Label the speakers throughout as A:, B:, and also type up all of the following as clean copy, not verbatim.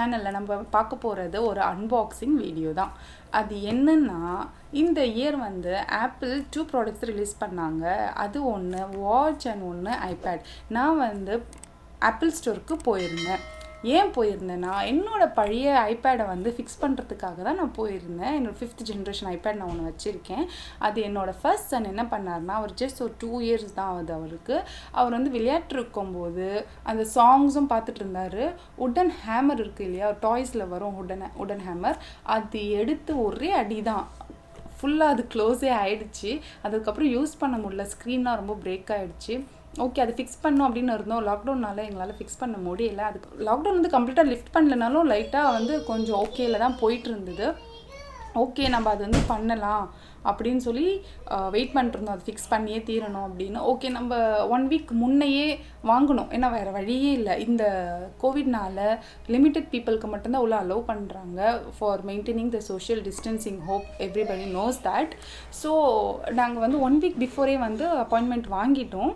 A: சேனலில் நம்ம பார்க்க போகிறது ஒரு அன்பாக்சிங் வீடியோ தான். அது என்னென்னா, இந்த இயர் வந்து ஆப்பிள் 2 ப்ராடக்ட்ஸ் ரிலீஸ் பண்ணாங்க. அது ஒன்று வாட்ச் அண்ட் ஒன்று ஐபேட். நான் வந்து ஆப்பிள் ஸ்டோருக்கு போயிருந்தேன். ஏன் போயிருந்தேன்னா, என்னோடய பழைய ஐபேடை வந்து ஃபிக்ஸ் பண்ணுறதுக்காக தான் நான் போயிருந்தேன். என்னோடய 5th ஜென்ரேஷன் ஐபேட் நான் ஒன்று வச்சுருக்கேன். அது என்னோடய ஃபர்ஸ்ட் சன் என்ன பண்ணார்னா, அவர் ஜஸ்ட் ஒரு 2 இயர்ஸ் தான் ஆகுது அவருக்கு. அவர் வந்து விளையாட்டுருக்கும்போது அந்த சாங்ஸும் பார்த்துட்டு இருந்தார். உடன் ஹேமர் இருக்குது இல்லையா, டாய்ஸில் வரும் உடன் ஹேமர், அது எடுத்து ஒரே அடி தான் ஃபுல்லாக அது க்ளோஸே ஆகிடுச்சு. அதுக்கப்புறம் யூஸ் பண்ண முடியல, ஸ்க்ரீன்லாம் ரொம்ப பிரேக் ஆகிடுச்சு. ஓகே, அது ஃபிக்ஸ் பண்ணோம் அப்படின்னு இருந்தோம். லாக்டவுனால் எங்களால் ஃபிக்ஸ் பண்ண முடியலை. அதுக்கு லாக்டவுன் வந்து கம்ப்ளீட்டாக லிஃப்ட் பண்ணலனாலும் லைட்டாக வந்து கொஞ்சம் ஓகேல தான் போயிட்டு இருந்தது. ஓகே, நம்ம அது வந்து பண்ணலாம் அப்படின்னு சொல்லி வெயிட் பண்ணிட்டுருந்தோம். அது ஃபிக்ஸ் பண்ணியே தீரணும் அப்படின்னு. ஓகே, நம்ம 1 வீக் முன்னையே வாங்கணும், ஏன்னா வேறு வழியே இல்லை. இந்த கோவிட்னால லிமிட்டட் பீப்புளுக்கு மட்டும்தான் உள்ள அலோவ் பண்ணுறாங்க for maintaining the social distancing. Hope everybody knows that. So நாங்கள் வந்து 1 வீக் பிஃபோரே வந்து அப்பாயின்மெண்ட் வாங்கிட்டோம்.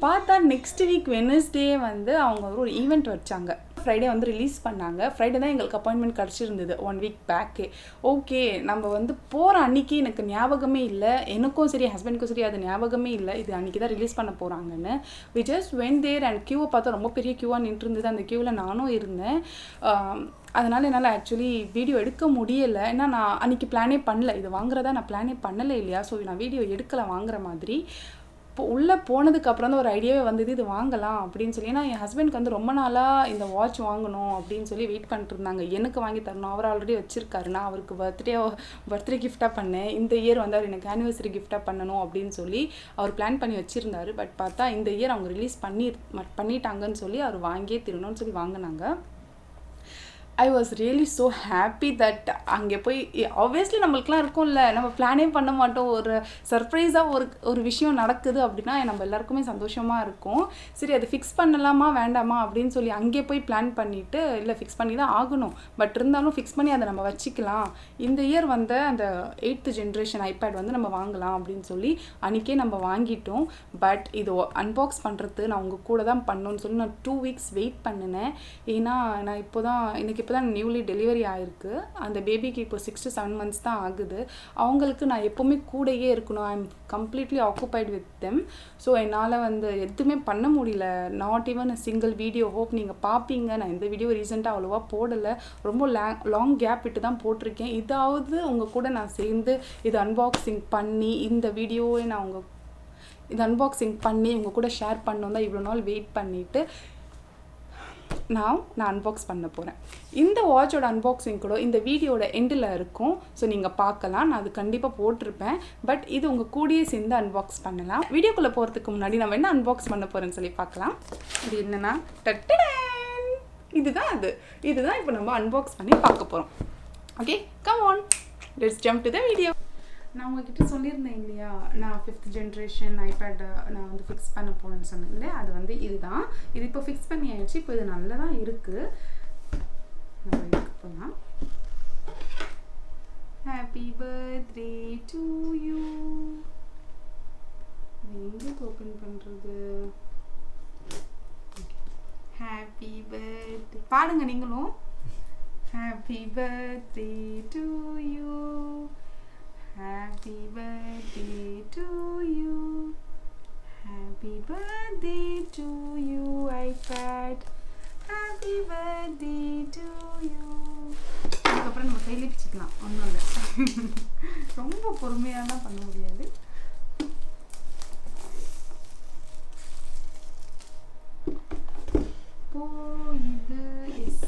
A: பார்த்தா நெக்ஸ்ட் வீக் வெனஸ்டே வந்து அவங்க ஒரு ஈவெண்ட் வச்சாங்க. ஃப்ரைடே வந்து ரிலீஸ் பண்ணாங்க. ஃப்ரைடே தான் எங்களுக்கு அப்பாயின்மெண்ட் கிடச்சிருந்தது 1 வீக் பேக்கே. ஓகே, நம்ம வந்து போகிற அன்றைக்கி எனக்கு ஞாபகமே இல்லை, எனக்கும் சரி ஹஸ்பண்டுக்கும் சரி அது ஞாபகமே இல்லை இது அன்றைக்கி தான் ரிலீஸ் பண்ண போகிறாங்கன்னு. We just went there and க்யூவை பார்த்தா ரொம்ப பெரிய க்யூவாக நின்று இருந்தது. அந்த க்யூவில் நானும் இருந்தேன். அதனால் என்னால் ஆக்சுவலி வீடியோ எடுக்க முடியலை. ஏன்னா நான் அன்றைக்கி பிளானே பண்ணல, இது வாங்குறதா நான் பிளானே பண்ணலை இல்லையா. ஸோ நான் வீடியோ எடுக்கலை வாங்குற மாதிரி. இப்போ உள்ளே போனதுக்கப்புறம் தான் ஒரு ஐடியாவே வந்தது, இது வாங்கலாம் அப்படின்னு சொல்லி. ஏன்னா என் ஹஸ்பண்டுக்கு வந்து ரொம்ப நாளாக இந்த வாட்ச் வாங்கணும் அப்படின்னு சொல்லி வெயிட் பண்ணிட்டு இருந்தாங்க. எனக்கு வாங்கி தரணும், அவர் ஆல்ரெடி வச்சுருக்காரு. நான் அவருக்கு பர்த்டே கிஃப்டாக பண்ணேன். இந்த இயர் வந்து அவர் எனக்கு ஆனிவர்சரி கிஃப்டாக பண்ணணும் அப்படின்னு சொல்லி அவர் பிளான் பண்ணி வச்சுருந்தாரு. பட் பார்த்தா இந்த இயர் அவங்க ரிலீஸ் பண்ணிட்டாங்கன்னு சொல்லி அவர் வாங்கியே தரணும்னு சொல்லி வாங்கினாங்க. I was really so happy that அங்கே போய் ஆப்வியஸ்லி நம்மளுக்குலாம் இருக்கும்ல, நம்ம பிளானே பண்ண மாட்டோம், ஒரு சர்ப்ரைஸாக ஒரு விஷயம் நடக்குது அப்படின்னா நம்ம எல்லாருக்குமே சந்தோஷமாக இருக்கும். சரி, அது ஃபிக்ஸ் பண்ணலாமா வேண்டாமா அப்படின்னு சொல்லி அங்கே போய் பிளான் பண்ணிவிட்டு, இல்லை ஃபிக்ஸ் பண்ணி தான் ஆகணும், பட் இருந்தாலும் ஃபிக்ஸ் பண்ணி அதை நம்ம வச்சுக்கலாம். இந்த இயர் வந்து அந்த 8th ஜென்ரேஷன் ஐபேட் வந்து நம்ம வாங்கலாம் அப்படின்னு சொல்லி அன்றைக்கே நம்ம வாங்கிட்டோம். பட் இது அன்பாக்ஸ் பண்ணுறது நான் உங்கள் கூட தான் பண்ணணும்னு சொல்லி நான் 2 வீக்ஸ் வெயிட் பண்ணினேன். ஏன்னா நான் இப்போ தான் நியூலி டெலிவரி ஆகிருக்கு. அந்த பேபிக்கு இப்போ 6 to 7 months தான் ஆகுது. அவங்களுக்கு நான் எப்போவுமே கூடயே இருக்கணும். I am completely occupied with them. So என்னால் வந்து எதுவுமே பண்ண முடியல. Not even a single video. Hope நீங்கள் பார்ப்பீங்க. நான் இந்த வீடியோ ரீசெண்டாக அவ்வளோவா போடலை, ரொம்ப லாங் கேப் விட்டு தான் போட்டிருக்கேன். இதாவது உங்கள் கூட நான் சேர்ந்து இது அன்பாக்சிங் பண்ணி இந்த வீடியோவை இது அன்பாக்சிங் பண்ணி உங்கள் கூட ஷேர் பண்ணணும் தான் இவ்வளோ நாள் வெயிட் பண்ணிவிட்டு நான் அன்பாக்ஸ் பண்ண போகிறேன். இந்த வாட்சோட அன்பாக்சிங் கூட இந்த வீடியோட எண்டில் இருக்கும். ஸோ நீங்கள் பார்க்கலாம், நான் அது கண்டிப்பாக போட்டிருப்பேன். பட் இது உங்கள் கூடயே சேர்ந்து அன்பாக்ஸ் பண்ணலாம். வீடியோக்குள்ளே போகிறதுக்கு முன்னாடி நம்ம என்ன அன்பாக்ஸ் பண்ண போகிறேன்னு சொல்லி பார்க்கலாம். இது என்னென்னா, இதுதான் இப்போ நம்ம அன்பாக்ஸ் பண்ணி பார்க்க போகிறோம். Okay, come on, let's jump to the video. நான் உங்ககிட்ட சொல்லியிருந்தேன் இல்லையா, நான் 5th ஜென்ரேஷன் ஐபேடை நான் வந்து ஃபிக்ஸ் பண்ண போகணுன்னு சொன்னேன் இல்லையா, அது வந்து இதுதான். இது இப்போ ஃபிக்ஸ் பண்ணி ஆயிடுச்சு. இப்போ இது நல்லா தான் இருக்குது. நம்ம இதுக்கு போகலாம். Happy birthday to you. எங்கே ஓப்பன் பண்ணுறது? ஹாப்பி பர்த்டே பாடுங்க நீங்களும். Happy birthday to you, happy birthday to you, happy birthday to you iPad, happy birthday to you. அதுக்கப்புறம் நம்ம கையிலே பிச்சுக்கலாம், ஒன்றும் இல்லை. ரொம்ப பொறுமையாக தான் பண்ண முடியாது. இது எஸ்,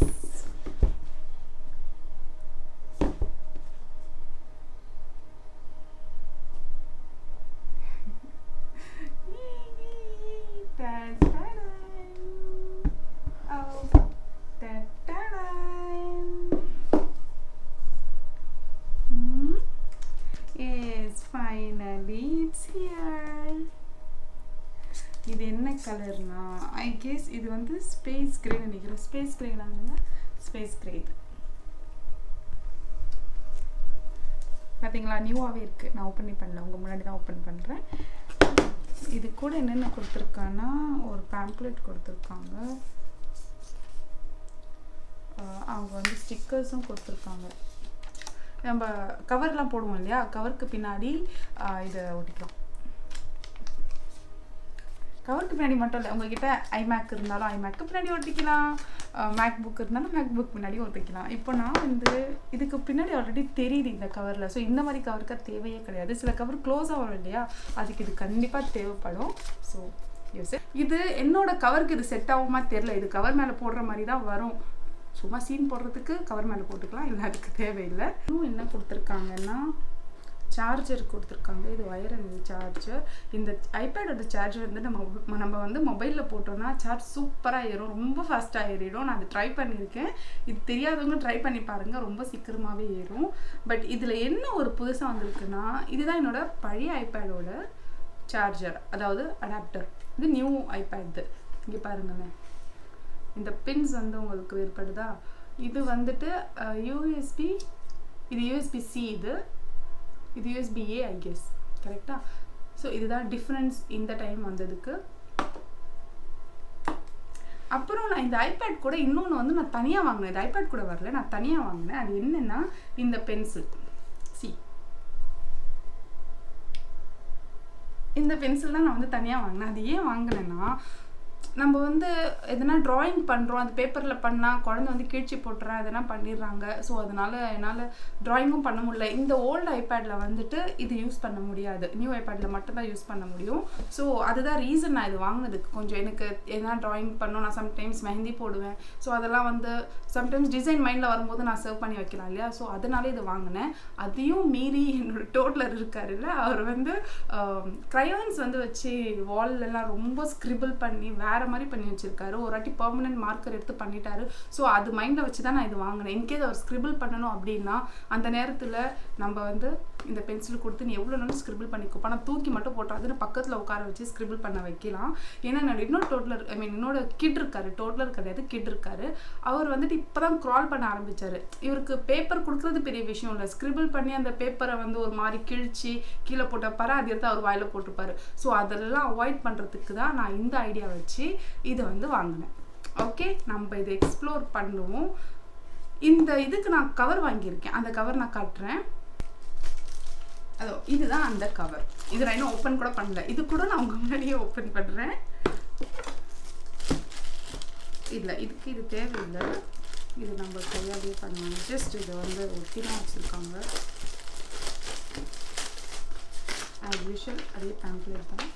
A: இது என்ன கலர்னா, ஐ கெஸ் இது வந்து ஸ்பேஸ் கிரே நினைக்கிறேன். ஸ்பேஸ் கிரேனாங்க, ஸ்பேஸ் கிரே. பார்த்தீங்களா, நியூவாகவே இருக்குது. நான் ஓப்பன் பண்ணல, உங்கள் முன்னாடி தான் ஓப்பன் பண்ணுறேன். இது கூட என்னென்ன கொடுத்துருக்கான்னா, ஒரு பேம்ப்ளெட் கொடுத்துருக்காங்க. அவங்க வந்து ஸ்டிக்கர்ஸும் கொடுத்துருக்காங்க. நம்ம கவர்லாம் போடுவோம் இல்லையா, கவருக்கு பின்னாடி இதை ஒட்டிக்கலாம். கவருக்கு பின்னாடி மட்டும் இல்லை, உங்ககிட்ட ஐமேக் இருந்தாலும் ஐமேக்கு பின்னாடி ஒட்டிக்கலாம், மேக் புக் இருந்தாலும் மேக் புக் பின்னாடி ஒட்டிக்கலாம். இப்போ நான் வந்து இதுக்கு பின்னாடி ஆல்ரெடி தெரியுது இந்த கவரில். ஸோ இந்த மாதிரி கவருக்கு தேவையே கிடையாது. சில கவர் க்ளோஸாக வரும் இல்லையா, அதுக்கு இது கண்டிப்பாக தேவைப்படும். ஸோ இது என்னோட கவருக்கு இது செட் ஆகுமா தெரியல. இது கவர் மேலே போடுற மாதிரி தான் வரும். சும்மா சீன் போடுறதுக்கு கவர் மேலே போட்டுக்கலாம், இல்லை அதுக்கு தேவையில்லை. இன்னும் என்ன கொடுத்துருக்காங்கன்னா சார்ஜர் கொடுத்துருக்காங்க. இது வயர் அண்ட் சார்ஜர். இந்த ஐபேடோட சார்ஜர் வந்து நம்ம வந்து மொபைலில் போட்டோம்னா சார்ஜ் சூப்பராக ஏறும், ரொம்ப ஃபாஸ்ட்டாக ஏறிடும். நான் அது ட்ரை பண்ணியிருக்கேன். இது தெரியாதவங்க ட்ரை பண்ணி பாருங்கள், ரொம்ப சீக்கிரமாகவே ஏறும். பட் இதில் என்ன ஒரு புதுசாக வந்திருக்குன்னா, இதுதான் என்னோட பழைய ஐபேடோட சார்ஜர், அதாவது அடாப்டர். இது நியூ ஐபேட். இங்கே பாருங்களேன், இந்த பின்ஸ் வந்து உங்களுக்கு ஏற்படுதா. இது வந்துட்டு யூஎஸ்பி, இது யூஎஸ்பி-C, இது யூஎஸ்பி-A ஐ கெஸ், கரெக்டாக? ஸோ இதுதான் டிஃப்ரென்ஸ் இந்த டைம் வந்ததுக்கு. அப்புறம் நான் இந்த ஐபேட் கூட இன்னொன்று வந்து நான் தனியாக வாங்கினேன். இது ஐபேட் கூட வரல, நான் தனியாக வாங்கினேன். அது என்னென்னா இந்த பென்சில். இந்த பென்சில் தான் நான் வந்து தனியாக வாங்கினேன். அது ஏன் வாங்கினேன்னா, நம்ம வந்து எதனா ட்ராயிங் பண்ணுறோம், அது பேப்பரில் பண்ணால் குழந்தை வந்து கிழிச்சி போட்டுறேன், எதனா பண்ணிடுறாங்க. ஸோ அதனால் என்னால் ட்ராயிங்கும் பண்ண முடியல. இந்த ஓல்டு ஐபேடில் வந்துட்டு இது யூஸ் பண்ண முடியாது, நியூ ஐபேடில் மட்டும்தான் யூஸ் பண்ண முடியும். ஸோ அதுதான் ரீசன் நான் இது வாங்கினதுக்கு. கொஞ்சம் எனக்கு எதனா ட்ராயிங் பண்ணோம், நான் சம்டைம்ஸ் மெஹந்தி போடுவேன். ஸோ அதெல்லாம் வந்து சம்டைம்ஸ் டிசைன் மைண்டில் வரும்போது நான் சர்வ் பண்ணி வைக்கலாம் இல்லையா. ஸோ அதனாலே இது வாங்கினேன். அதையும் மீறி என்னோட டோட்லர் இருக்காருல்ல, அவர் வந்து க்ரையான்ஸ் வந்து வச்சு வால்லெல்லாம் ரொம்ப ஸ்க்ரிபிள் பண்ணி வேறு மாதிரி பண்ணி வச்சிருக்காரு. ஒரு வாட்டி பெர்மனன்ட் மார்க்கர் எடுத்து பண்ணிட்டாரு. ஸோ அது மைண்டில் வச்சு தான் நான் இது வாங்கினேன். இன்கேஸ் அவர் ஸ்க்ரிபிள் பண்ணணும் அப்படின்னா அந்த நேரத்தில் நம்ம வந்து இந்த பென்சில் கொடுத்து நீ எவ்வளோ நாளும் ஸ்க்ரிபிள் பண்ணிக்கோ, ஆனால் தூக்கி மட்டும் போட்டாதுன்னு பக்கத்தில் உட்கார வச்சு ஸ்க்ரிபிள் பண்ண வைக்கலாம். ஏன்னா நான் இன்னொரு டோட்லர், ஐ மீன் என்னோட கிட் இருக்காரு, டோட்லர் கிடையாது, கிட் இருக்காரு. அவர் வந்துட்டு இப்போ தான் க்ரால் பண்ண ஆரம்பித்தார். இவருக்கு பேப்பர் கொடுக்குறது பெரிய விஷயம் இல்லை, ஸ்க்ரிபிள் பண்ணி அந்த பேப்பரை வந்து ஒரு மாதிரி கிழிச்சு கீழே போட்டப்பாரு, அது எடுத்து அவர் வாயில் போட்டிருப்பாரு. ஸோ அதெல்லாம் அவாய்ட் பண்ணுறதுக்கு தான் நான் இந்த ஐடியா வச்சு இதை வந்து வாங்கினேன். ஓகே, நம்ம இதை எக்ஸ்ப்ளோர் பண்ணுவோம். இந்த இதுக்கு நான் கவர் வாங்கியிருக்கேன், அந்த கவர் நான் காட்டுறேன். அதோ இதுதான் அந்த கவர். இது நான் இன்னும் ஓப்பன் கூட பண்ணல, இது கூட நான் உங்க முன்னாடியே ஓப்பன் பண்ணுறேன். இல்லை, இதுக்கு இது தேவையில்லை, இது நம்ம கையாலேயே பண்ணலாம். ஜஸ்ட் இதை வந்து ஒட்டி தான் வச்சுருக்காங்க. ஆஸ் யூஷுவல் அதே பேம்ப்ளேட் தான்.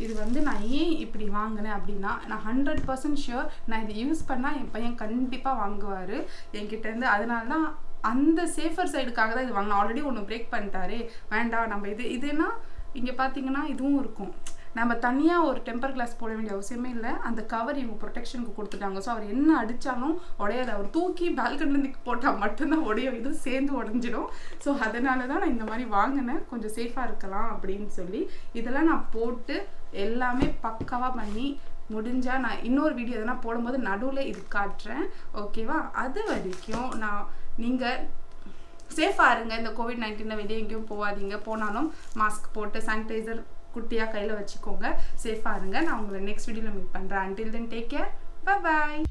A: இது வந்து நான் ஏன் இப்படி வாங்கினேன் அப்படின்னா, நான் 100% ஷுர் நான் இதை யூஸ் பண்ணால் என் பையன் கண்டிப்பாக வாங்குவார் என்கிட்டேருந்து. அதனால தான் அந்த சேஃபர் சைடுக்காக தான் இது வாங்கினேன். ஆல்ரெடி ஒன்று பிரேக் பண்ணிட்டாரு, வேண்டாம் நம்ம இதுனா இங்கே பார்த்தீங்கன்னா இதுவும் இருக்கும். நம்ம தனியாக ஒரு டெம்பர் கிளாஸ் போட வேண்டிய அவசியமே இல்லை. அந்த கவர் இவங்க ப்ரொடெக்ஷனுக்கு கொடுத்துட்டாங்க. ஸோ அவர் என்ன அடித்தாலும் உடையாது. அவர் தூக்கி பால்கனிலேருந்து போட்டால் மட்டும்தான் உடையும், இது சேர்ந்து உடஞ்சிடும். ஸோ அதனால தான் நான் இந்த மாதிரி வாங்கினேன், கொஞ்சம் சேஃபாக இருக்கலாம் அப்படின்னு சொல்லி. இதெல்லாம் நான் போட்டு எல்லாமே பக்காவாக பண்ணி முடிஞ்சால் நான் இன்னொரு வீடியோ எதனா போடும்போது நடுவில் இது காட்டுறேன், ஓகேவா? அது வரைக்கும் நீங்கள் சேஃபாக இருங்க. இந்த கோவிட்-19 வெளியே எங்கேயும் போகாதீங்க. போனாலும் மாஸ்க் போட்டு சானிடைசர் குட்டியாக கையில் வச்சுக்கோங்க. சேஃபாக இருங்க. நான் உங்களை நெக்ஸ்ட் வீடியோவில் மீட் பண்ணுறேன். until then take care, bye bye.